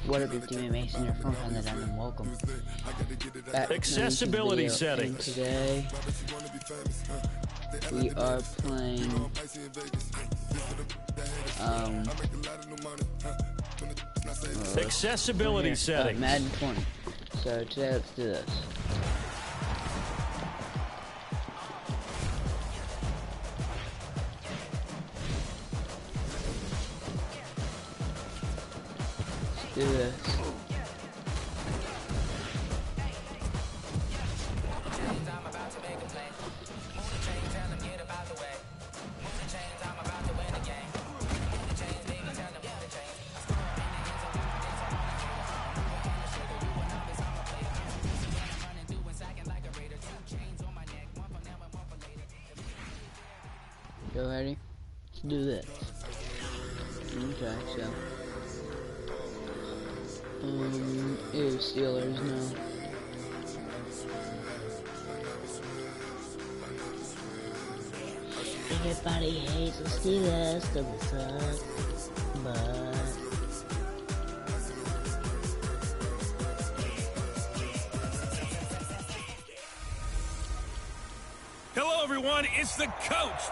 What up, your teammate Mason here from That and welcome back accessibility to settings. And today we are playing accessibility settings. Madden 20. So today let's do this. Do this. You ready? Let's do this. Okay, so. Ew, Steelers, no. Everybody hates the Steelers because it sucks, but... Hello, everyone. It's the coach.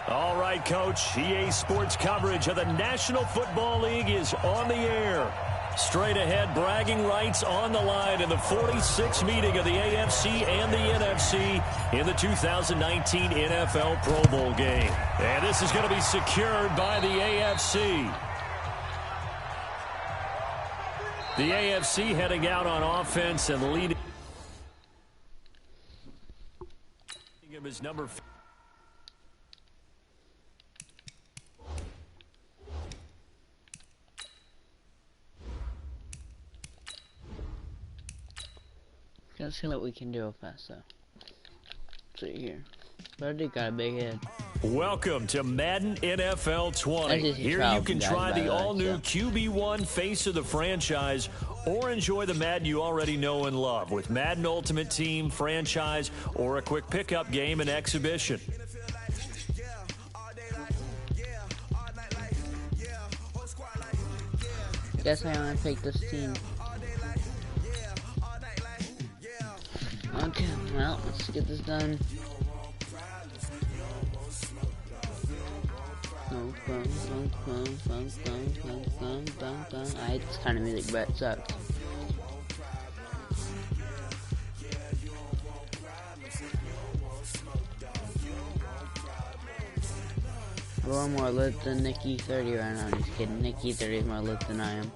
All right, Coach. EA Sports coverage of the National Football League is on the air. Straight ahead, bragging rights on the line in the 46th meeting of the AFC and the NFC in the 2019 NFL Pro Bowl game. And this is going to be secured by the AFC. The AFC heading out on offense and leading him is number 5. Let's see what we can do fast though. Let's see here. Already got a big head. Welcome to Madden NFL 20. Here you can try the all-new QB1 face of the franchise or enjoy the Madden you already know and love with Madden Ultimate Team, franchise, or a quick pickup game and exhibition. Guess I want to pick this team. Okay, well, let's get this done. I hate this kind of music, but it sucks. We're more lit than Nikki 30 right now. I'm just kidding. Nikki 30 is more lit than I am.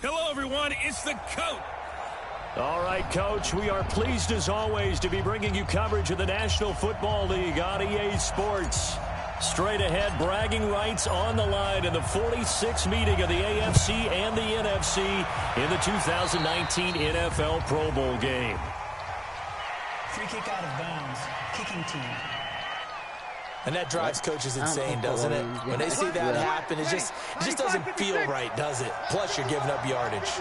Hello, everyone. It's the coach. All right, Coach, we are pleased as always to be bringing you coverage of the National Football League on EA Sports. Straight ahead, bragging rights on the line in the 46th meeting of the AFC and the NFC in the 2019 NFL Pro Bowl game. Free kick out of bounds, kicking team. And that drives coaches insane, doesn't it? When they see that happen, it just doesn't feel right, does it? Plus, you're giving up yardage.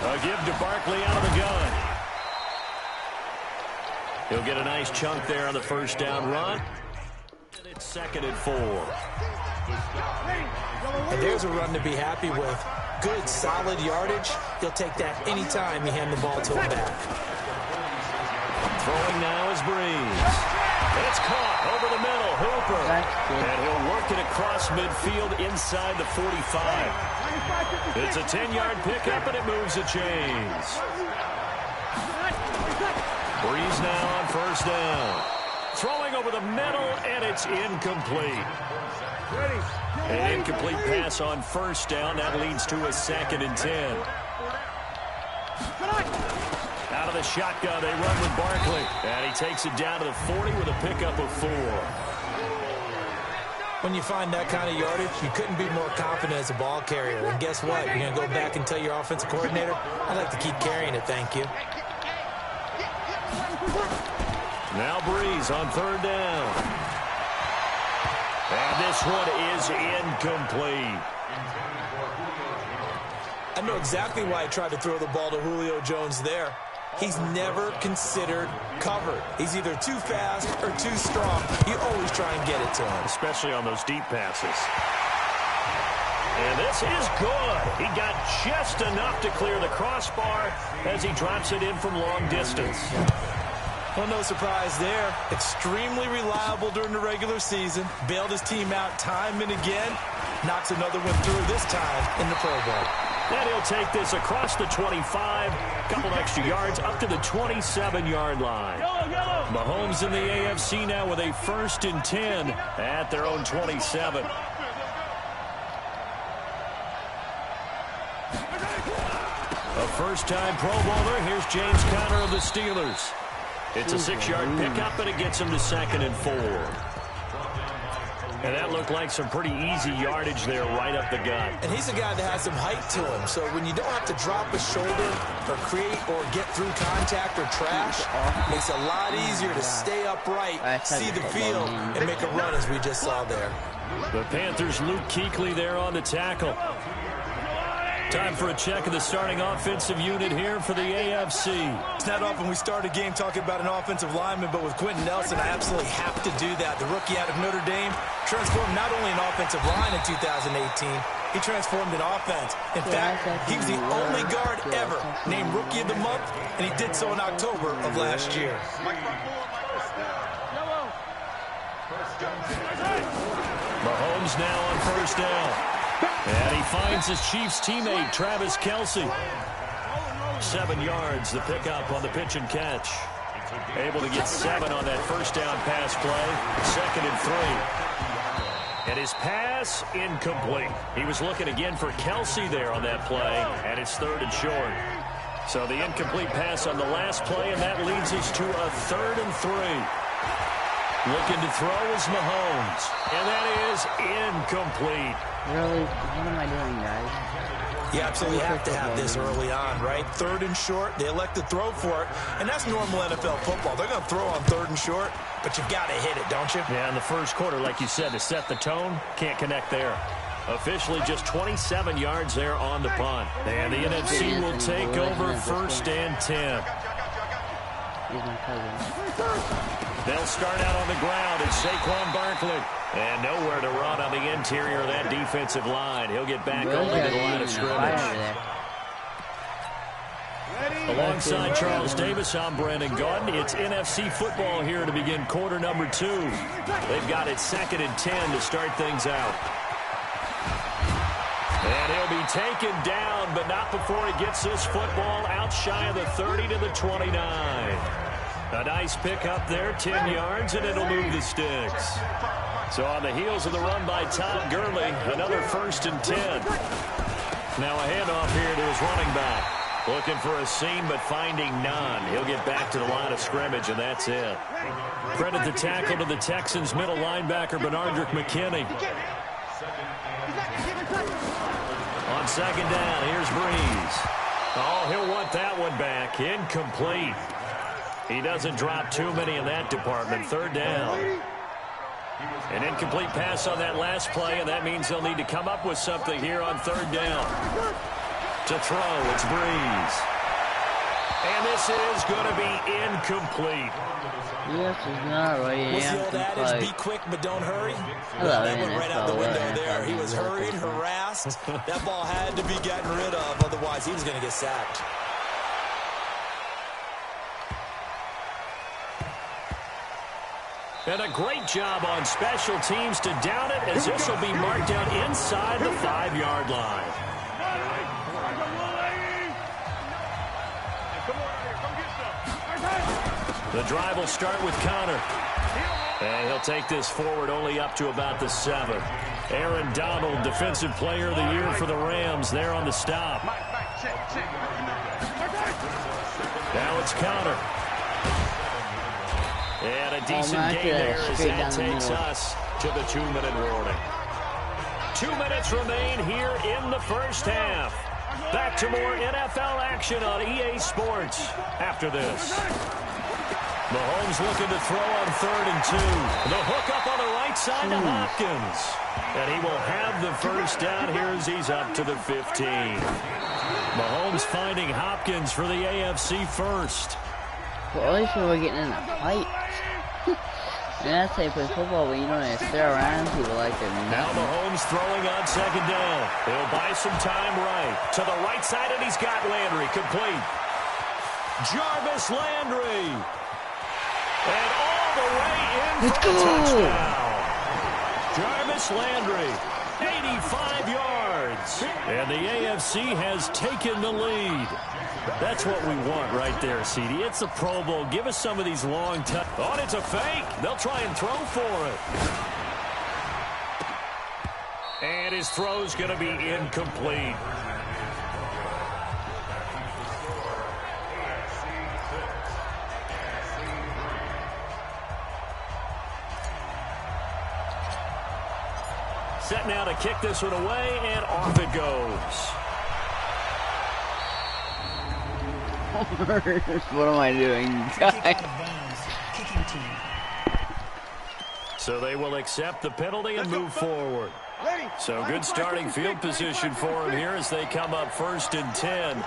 A give to Barkley out of the gun. He'll get a nice chunk there on the first down run. And it's 2nd and 4. And there's a run to be happy with. Good, solid yardage. He'll take that anytime you hand the ball to him back. Throwing now is Breeze. It's caught over the middle. Hooper. And he'll work it across midfield inside the 45. It's a 10-yard pickup, and it moves the chains. Breeze now on first down. Throwing over the middle, and it's incomplete. An incomplete pass on first down. That leads to a 2nd and 10. Out of the shotgun, they run with Barkley. And he takes it down to the 40 with a pickup of 4. When you find that kind of yardage, you couldn't be more confident as a ball carrier. And guess what? You're going to go back and tell your offensive coordinator, I'd like to keep carrying it, thank you. Now Breeze on 3rd down. And this one is incomplete. I know exactly why he tried to throw the ball to Julio Jones there. He's never considered covered. He's either too fast or too strong. You always try and get it to him. Especially on those deep passes. And this is good. He got just enough to clear the crossbar as he drops it in from long distance. Well, no surprise there. Extremely reliable during the regular season. Bailed his team out time and again. Knocks another one through, this time in the Pro Bowl. And he'll take this across the 25, a couple extra yards, up to the 27-yard line. Mahomes in the AFC now with a 1st and 10 at their own 27. A first-time Pro Bowler. Here's James Conner of the Steelers. It's a 6-yard pickup, and it gets him to 2nd and 4. And that looked like some pretty easy yardage there right up the gut. And he's a guy that has some height to him. So when you don't have to drop a shoulder or create or get through contact or trash, it makes it a lot easier to stay upright, see the field, and make a run as we just saw there. The Panthers' Luke Kuechly there on the tackle. Time for a check of the starting offensive unit here for the AFC. It's not often we start a game talking about an offensive lineman, but with Quentin Nelson, I absolutely have to do that. The rookie out of Notre Dame transformed not only an offensive line in 2018, he transformed an offense. In fact, he was the only guard ever named Rookie of the Month, and he did so in October of last year. Mahomes now on 1st down. And he finds his Chiefs teammate, Travis Kelce. 7 yards, the pickup on the pitch and catch. Able to get 7 on that 1st down pass play. 2nd and 3. And his pass incomplete. He was looking again for Kelce there on that play, and it's 3rd and short. So the incomplete pass on the last play, and that leads us to a 3rd and 3. Looking to throw is Mahomes, and that is incomplete. Really? What am I doing, guys? You absolutely have to have this early on, right? 3rd and short, they elect to throw for it, and that's normal NFL football. They're going to throw on 3rd and short, but you've got to hit it, don't you? Yeah, in the first quarter, like you said, to set the tone, can't connect there. Officially just 27 yards there on the punt. And the NFC will take over 1st and 10. He's my cousin. They'll start out on the ground. It's Saquon Barkley. And nowhere to run on the interior of that defensive line. He'll get back only to the line of scrimmage. Alongside Charles Davis, I'm Brandon Gaudin. It's NFC football here to begin quarter number 2. They've got it 2nd and 10 to start things out. And he'll be taken down, but not before he gets this football out shy of the 30 to the 29. A nice pick up there, 10 yards, and it'll move the sticks. So on the heels of the run by Todd Gurley, another 1st and 10. Now a handoff here to his running back. Looking for a seam, but finding none. He'll get back to the line of scrimmage, and that's it. Credit the tackle to the Texans' middle linebacker, Benardrick McKinney. On 2nd down, here's Breeze. Oh, he'll want that one back. Incomplete. He doesn't drop too many in that department. 3rd down. An incomplete pass on that last play, and that means they'll need to come up with something here on 3rd down. To throw, it's Breeze. And this is going to be incomplete. Yes, it's not right. What's the old adage? Be quick, but don't hurry. Well, that went right out the window there. He was hurried, harassed. That ball had to be gotten rid of, otherwise he was going to get sacked. And a great job on special teams to down it, as this will be marked down inside the 5-yard line. The drive will start with Conner. And he'll take this forward only up to about the 7. Aaron Donald, Defensive Player of the Year for the Rams, there on the stop. Now it's Conner. And a decent gain there as that takes us to the 2-minute warning. 2 minutes remain here in the first half. Back to more NFL action on EA Sports after this. Mahomes looking to throw on 3rd and 2. The hook up on the right side to Hopkins. And he will have the 1st down here as he's up to the 15. Mahomes finding Hopkins for the AFC first. Well, at least we were getting in a fight. Yeah, I say play football, but you don't have to stare around people like they're Now nothing. Mahomes throwing on second down. He'll buy some time right. To the right side, and he's got Landry complete. Jarvis Landry. And all the way in for a touchdown. Jarvis Landry, 85 yards. And the AFC has taken the lead. That's what we want right there, CD. It's a Pro Bowl. Give us some of these long touch. Oh, it's a fake. They'll try and throw for it. And his throw's going to be incomplete. Set now to kick this one away, and off it goes. What am I doing, guys? So they will accept the penalty and move forward. So good starting field position for him here as they come up 1st and 10.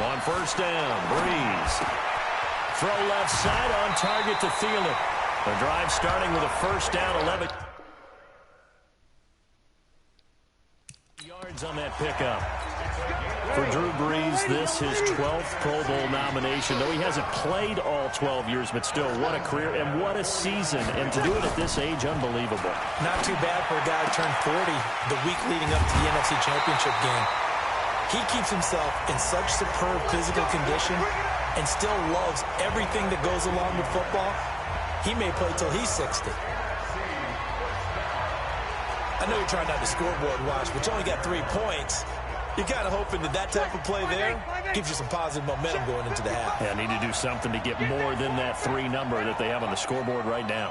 On 1st down, Breeze. Throw left side on target to Thielen. The drive starting with a 1st down, 11 yards on that pickup. For Drew Brees, this his 12th Pro Bowl nomination. Though he hasn't played all 12 years, but still, what a career and what a season. And to do it at this age, unbelievable. Not too bad for a guy who turned 40 the week leading up to the NFC Championship game. He keeps himself in such superb physical condition and still loves everything that goes along with football. He may play till he's 60. I know you're trying not to scoreboard watch, but you only got 3 points. You're kind of hoping that type of play there gives you some positive momentum going into the half. Yeah, need to do something to get more than that 3 number that they have on the scoreboard right now.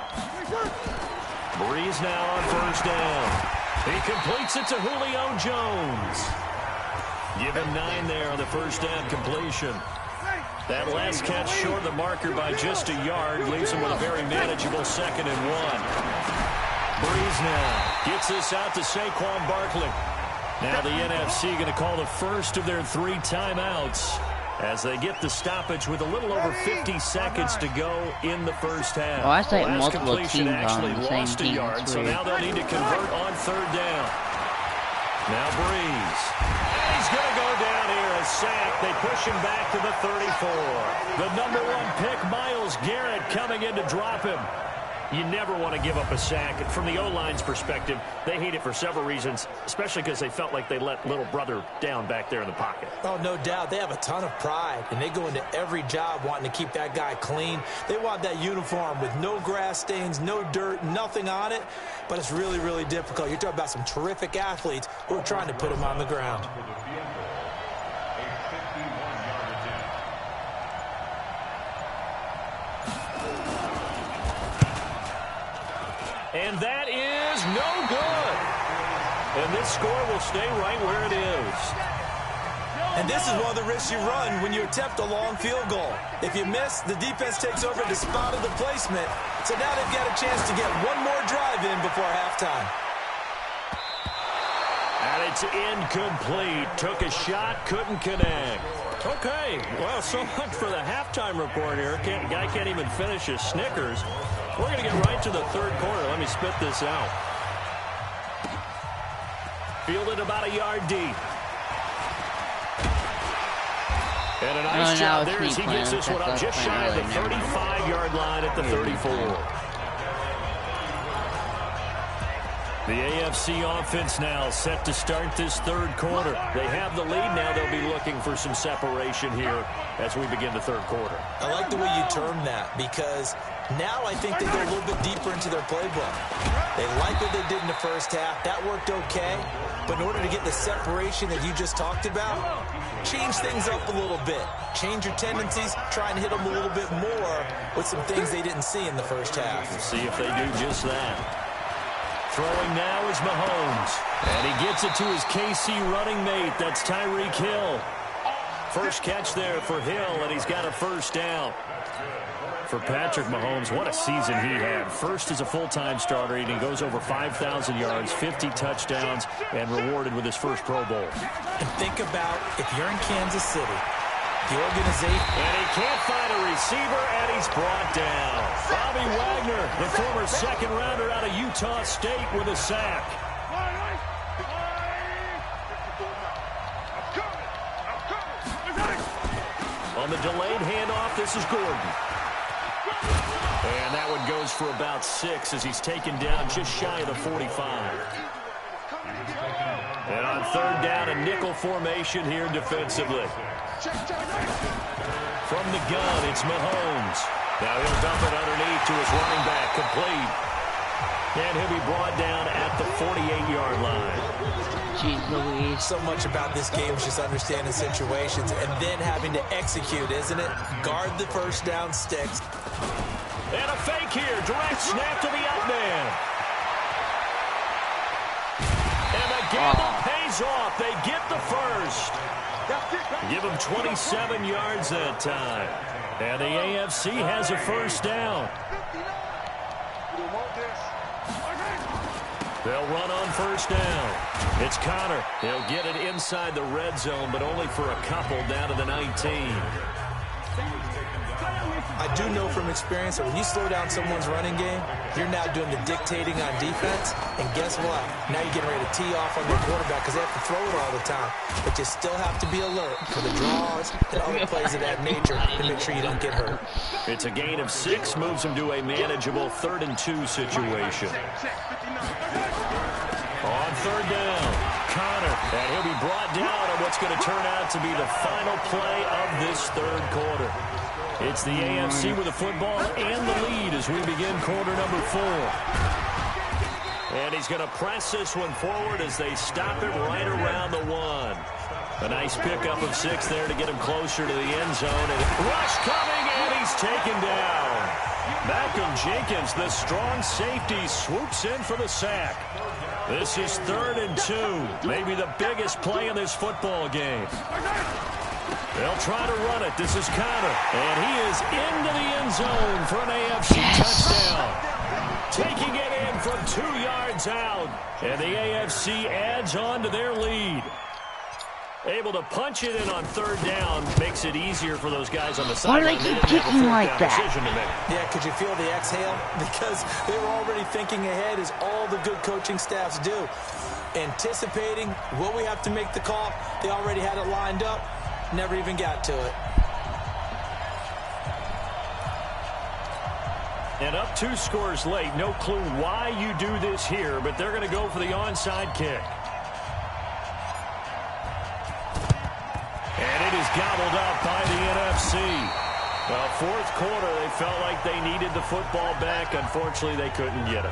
Breeze now on 1st down. He completes it to Julio Jones. Give him 9 there on the 1st down completion. That last catch short of the marker by just a yard leaves him with a very manageable 2nd and 1. Breeze now gets this out to Saquon Barkley. Now the NFC going to call the first of their 3 timeouts as they get the stoppage with a little over 50 seconds to go in the 1st half. Oh, I say Last multiple completion teams actually on the same lost a team. yard, so now they'll need to convert on 3rd down. Now Breeze. And he's going to go down here, a sack. They push him back to the 34. The number 1 pick, Myles Garrett, coming in to drop him. You never want to give up a sack. From the O-line's perspective, they hate it for several reasons, especially because they felt like they let little brother down back there in the pocket. Oh, no doubt. They have a ton of pride, and they go into every job wanting to keep that guy clean. They want that uniform with no grass stains, no dirt, nothing on it, but it's really, really difficult. You're talking about some terrific athletes who are trying to put him on the ground. And that is no good. And this score will stay right where it is. And this is one of the risks you run when you attempt a long field goal. If you miss, the defense takes over the spot of the placement. So now they've got a chance to get one more drive in before halftime. And it's incomplete. Took a shot, couldn't connect. Okay, well, so much for the halftime report here. Guy can't even finish his Snickers. We're going to get right to the 3rd quarter. Let me spit this out. Fielded about a yard deep. And a nice job there as he gets this one up just shy of the 35-yard line at the 34. The AFC offense now set to start this 3rd quarter. They have the lead now. They'll be looking for some separation here as we begin the 3rd quarter. I like the way you term that because now I think they go a little bit deeper into their playbook. They like what they did in the 1st half. That worked okay. But in order to get the separation that you just talked about, change things up a little bit. Change your tendencies. Try and hit them a little bit more with some things they didn't see in the 1st half. We'll see if they do just that. Throwing now is Mahomes. And he gets it to his KC running mate. That's Tyreek Hill. First catch there for Hill, and he's got a 1st down. For Patrick Mahomes, what a season he had. First as a full-time starter, and he goes over 5,000 yards, 50 touchdowns, and rewarded with his first Pro Bowl. And think about if you're in Kansas City The organization. And he can't find a receiver, and he's brought down. Bobby Wagner, the former second-rounder out of Utah State, with a sack. On the delayed handoff, this is Gordon. And that one goes for about 6 as he's taken down just shy of the 45. And on third down, a nickel formation here defensively. From the gun, it's Mahomes. Now he'll dump it underneath to his running back, complete. And he'll be brought down at the 48-yard line. Jeez Louise. So much about this game is just understanding situations and then having to execute, isn't it? Guard the first down sticks. And a fake here. Direct snap to the out man. And the gamble pays off. They get the first. Give them 27 yards that time. And the AFC has a first down. They'll run on first down. It's Connor. He'll get it inside the red zone, but only for a couple down to the 19. I do know from experience that when you slow down someone's running game, you're now doing the dictating on defense. And guess what? Now you're getting ready to tee off on their quarterback because they have to throw it all the time. But you still have to be alert for the draws and other plays of that nature to make sure you don't get hurt. It's a gain of 6, moves him to a manageable 3rd and 2 situation. On third down, Connor, and he'll be brought down on what's going to turn out to be the final play of this third quarter. It's the AFC with the football and the lead as we begin quarter number 4. And he's going to press this one forward as they stop it right around the 1. A nice pickup of 6 there to get him closer to the end zone. And rush coming, and he's taken down. Malcolm Jenkins, the strong safety, swoops in for the sack. This is 3rd and 2, maybe the biggest play in this football game. They'll try to run it. This is Connor, and he is into the end zone for an AFC touchdown. Taking it in from 2 yards out, and the AFC adds on to their lead. Able to punch it in on third down makes it easier for those guys on the sideline. Why do they keep kicking like that? Yeah, could you feel the exhale? Because they were already thinking ahead, as all the good coaching staffs do. Anticipating, will we have to make the call? They already had it lined up. Never even got to it. And up 2 scores late. No clue why you do this here, but they're going to go for the onside kick. And it is gobbled up by the NFC. Well, 4th quarter, they felt like they needed the football back. Unfortunately, they couldn't get it.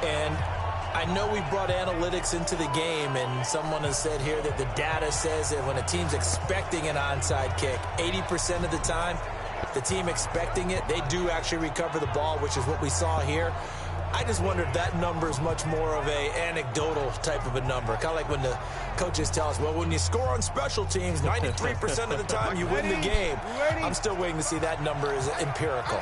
And I know we brought analytics into the game, and someone has said here that the data says that when a team's expecting an onside kick, 80% of the time, the team expecting it, they do actually recover the ball, which is what we saw here. I just wonder if that number is much more of a anecdotal type of a number. Kind of like when the coaches tell us, well, when you score on special teams, 93% of the time you win the game. I'm still waiting to see that number is empirical.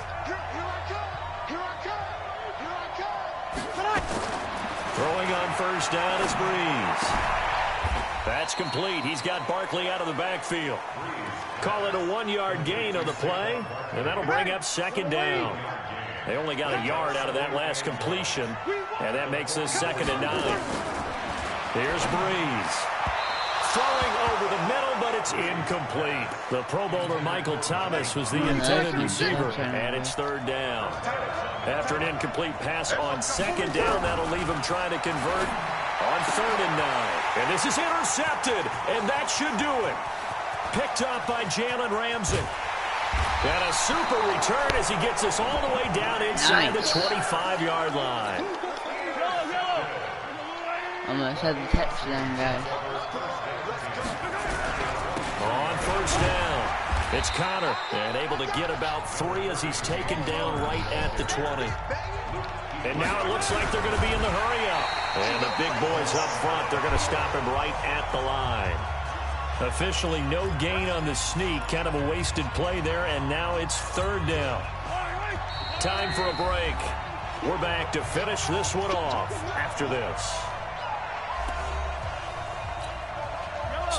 Throwing on first down is Breeze. That's complete. He's got Barkley out of the backfield. Call it a 1-yard gain on the play, and that'll bring up 2nd down. They only got a yard out of that last completion, and that makes this 2nd and 9. Here's Breeze. Throwing over the middle, but it's incomplete. The Pro Bowler Michael Thomas was the intended receiver, and it's 3rd down. After an incomplete pass on 2nd down, that'll leave him trying to convert on 3rd and 9. And this is intercepted, and that should do it. Picked up by Jalen Ramsey. And a super return as he gets us all the way down inside the 25-yard line. Almost had the touchdown, guys. On first down, it's Connor, and able to get about 3 as he's taken down right at the 20. And now it looks like they're going to be in the hurry-up. And the big boys up front, they're going to stop him right at the line. Officially no gain on the sneak, kind of a wasted play there, and now it's 3rd down. Time for a break. We're back to finish this one off after this.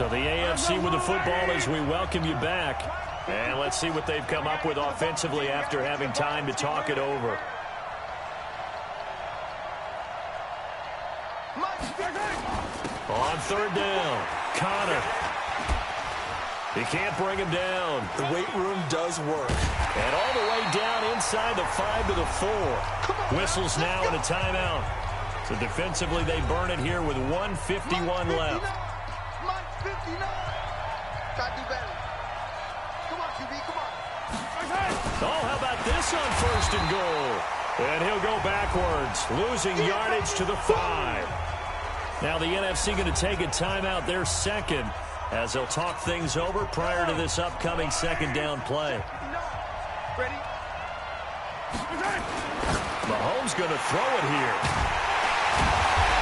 So the AFC with the football as we welcome you back. And let's see what they've come up with offensively after having time to talk it over. On third down, Connor. He can't bring him down. The weight room does work. And all the way down inside the 5 to the 4. Whistles now and a timeout. So defensively they burn it here with 1:51 left. Oh, how about this on 1st and goal? And he'll go backwards, losing yardage to the 5. Now the NFC going to take a timeout, their second, as they'll talk things over prior to this upcoming 2nd down play. Mahomes going to throw it here.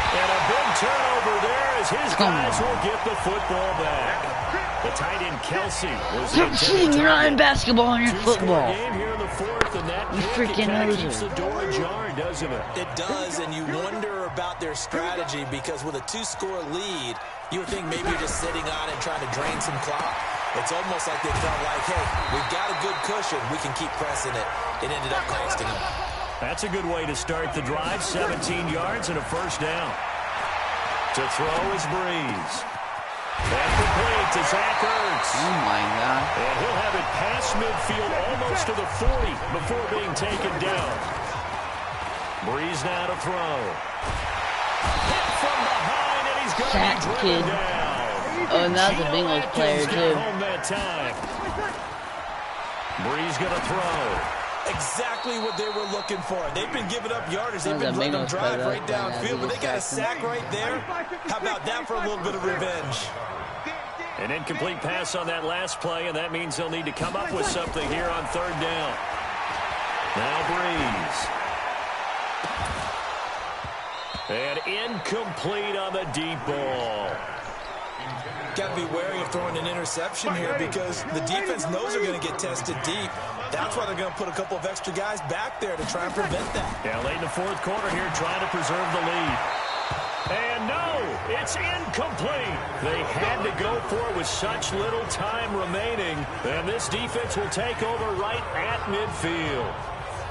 And a big turnover there as his guys will get the football back. The tight end Kelsey was You're not in basketball, you're in football. Game here in the 4th, and that You freaking keeps the door ajar, doesn't it? It does, and you wonder about their strategy because with a 2-score lead, you would think maybe you're just sitting on it trying to drain some clock. It's almost like they felt like, hey, we've got a good cushion. We can keep pressing it. It ended up costing them. That's a good way to start the drive. 17 yards and a 1st down. To throw is Breeze. And complete to Zach Ertz. Oh my God. And he'll have it past midfield almost to the 40 before being taken down. Breeze now to throw. Hit from behind, and he's going to be driven down. Oh, and that's a Bengals player too. Home that time. Breeze going to throw. Exactly what they were looking for. They've been giving up yardage. They've been letting them drive right downfield, but they got a sack right there. How about that for a little bit of revenge? An incomplete pass on that last play, and that means they'll need to come up with something here on 3rd down. Now Breeze. And incomplete on the deep ball. Got to be wary of throwing an interception here because the defense knows they're going to get tested deep. That's why they're going to put a couple of extra guys back there to try and prevent that. Yeah, late in the 4th quarter here, trying to preserve the lead. And no, it's incomplete. They had to go for it with such little time remaining. And this defense will take over right at midfield.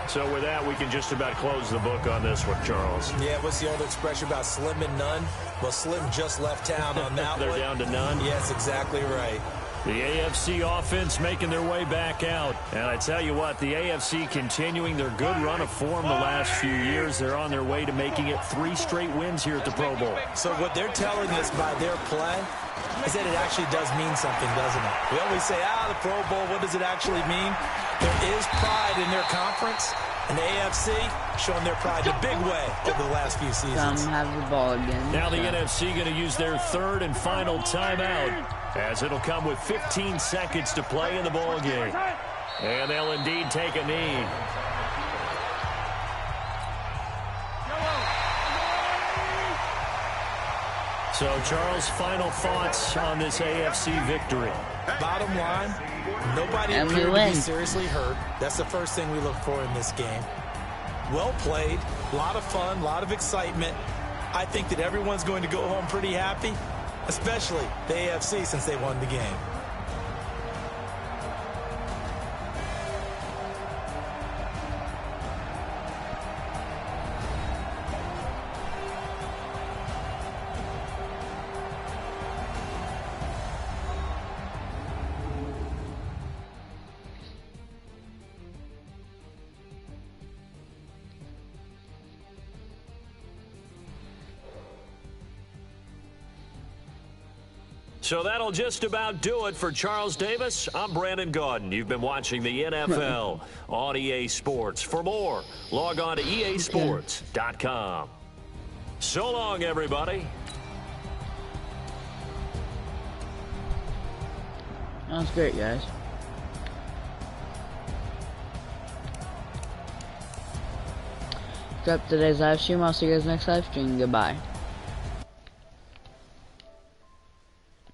So with that, we can just about close the book on this one, Charles. Yeah, what's the old expression about slim and none? Well, Slim just left town on that They're one. down to none. Yes, exactly right. The AFC offense making their way back out. And I tell you what, the AFC continuing their good run of form the last few years. They're on their way to making it 3 straight wins here at the Pro Bowl. So what they're telling us by their play is that it actually does mean something, doesn't it? We always say, the Pro Bowl, what does it actually mean? There is pride in their conference. And the AFC showing their pride in a big way over the last few seasons. Come have the ball again. Now the NFC going to use their 3rd and final timeout, as it'll come with 15 seconds to play in the ball game. And they'll indeed take a knee. So, Charles, final thoughts on this AFC victory? Bottom line, nobody appeared to be seriously hurt. That's the first thing we look for in this game. Well played, a lot of fun, a lot of excitement. I think that everyone's going to go home pretty happy, especially the AFC since they won the game. So that'll just about do it for Charles Davis. I'm Brandon Gaudin. You've been watching the NFL on EA Sports. For more, log on to easports.com. So long, everybody. That was great, guys. Wrap today's live stream. I'll see you guys next live stream. Goodbye.